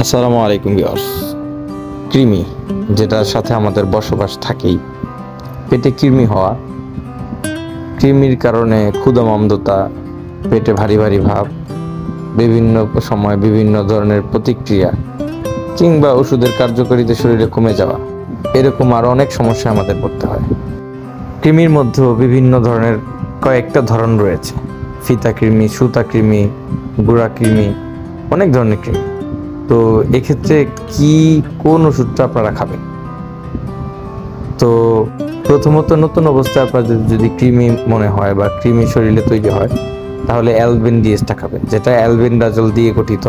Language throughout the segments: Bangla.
আসসালামু আলাইকুম ভিউয়ার্স। কৃমি যেটার সাথে আমাদের বসবাস থাকেই, পেটে কৃমি হওয়া, কৃমির কারণে ক্ষুধামন্দতা, পেটে ভারী ভারী ভাব, বিভিন্ন সময় বিভিন্ন ধরনের প্রতিক্রিয়া কিংবা ওষুধের কার্যকারিতা শরীরে কমে যাওয়া, এরকম আরও অনেক সমস্যা আমাদের পড়তে হয়। কৃমির মধ্যেও বিভিন্ন ধরনের কয়েকটা ধরন রয়েছে: ফিতা কৃমি, সুতা কৃমি, গুঁড়া কৃমি, অনেক ধরনের কৃমি। তো এক্ষেত্রে কোন ওষুধটা আপনারা খাবেন? তো প্রথমত নতুন অবস্থায় আপনাদের যদি কৃমি মনে হয় বা কৃমি শরীরে তৈরি হয়, তাহলে অ্যালবেন্ডিয়াসটা খাবেন, যেটা অ্যালবেন্ডাজল দিয়ে গঠিত।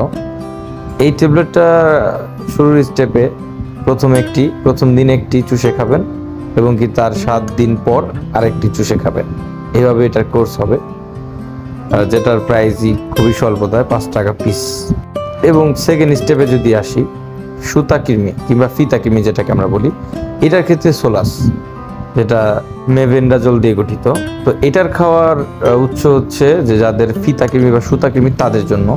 এই ট্যাবলেটটা শুরুর স্টেপে প্রথম দিন একটি চুষে খাবেন এবং তার 7 দিন পর আরেকটি চুষে খাবেন। এইভাবে এটার কোর্স হবে, যেটার প্রাইসই খুবই স্বল্প, 5 টাকা পিস। এবং সেকেন্ড স্টেপে যদি আসি, সুতা কৃমি কিংবা ফিতা কৃমি যেটাকে আমরা বলি, এটার ক্ষেত্রে সোলাস, যেটা মেভেন্ডাজল দিয়ে গঠিত। তো এটার খাওয়ার উৎস হচ্ছে যে যাদের ফিতা কৃমি বা সুতা কৃমি তাদের জন্য।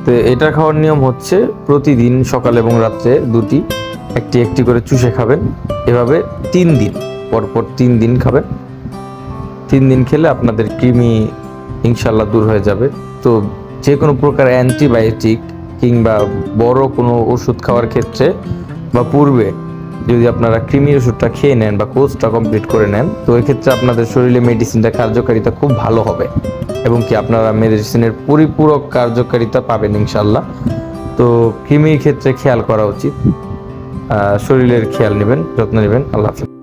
তো এটা খাওয়ার নিয়ম হচ্ছে প্রতিদিন সকাল এবং রাত্রে একটি করে চুষে খাবেন। এভাবে 3 দিন পরপর 3 দিন খাবেন। 3 দিন খেলে আপনাদের কৃমি ইনশাল্লাহ দূর হয়ে যাবে। তো যে কোনো প্রকার অ্যান্টিবায়োটিক কিংবা বড় কোনো ওষুধ খাওয়ার ক্ষেত্রে বা পূর্বে যদি আপনারা কৃমির ওষুধটা খেয়ে নেন বা কোর্সটা কমপ্লিট করে নেন, তো এক্ষেত্রে আপনাদের শরীরে মেডিসিনটা কার্যকারিতা খুব ভালো হবে এবং আপনারা মেডিসিনের পরিপূরক কার্যকারিতা পাবেন ইনশাল্লাহ। তো কৃমির ক্ষেত্রে খেয়াল করা উচিত, শরীরের খেয়াল নেবেন, যত্ন নেবেন। আল্লাহ হাফেজ।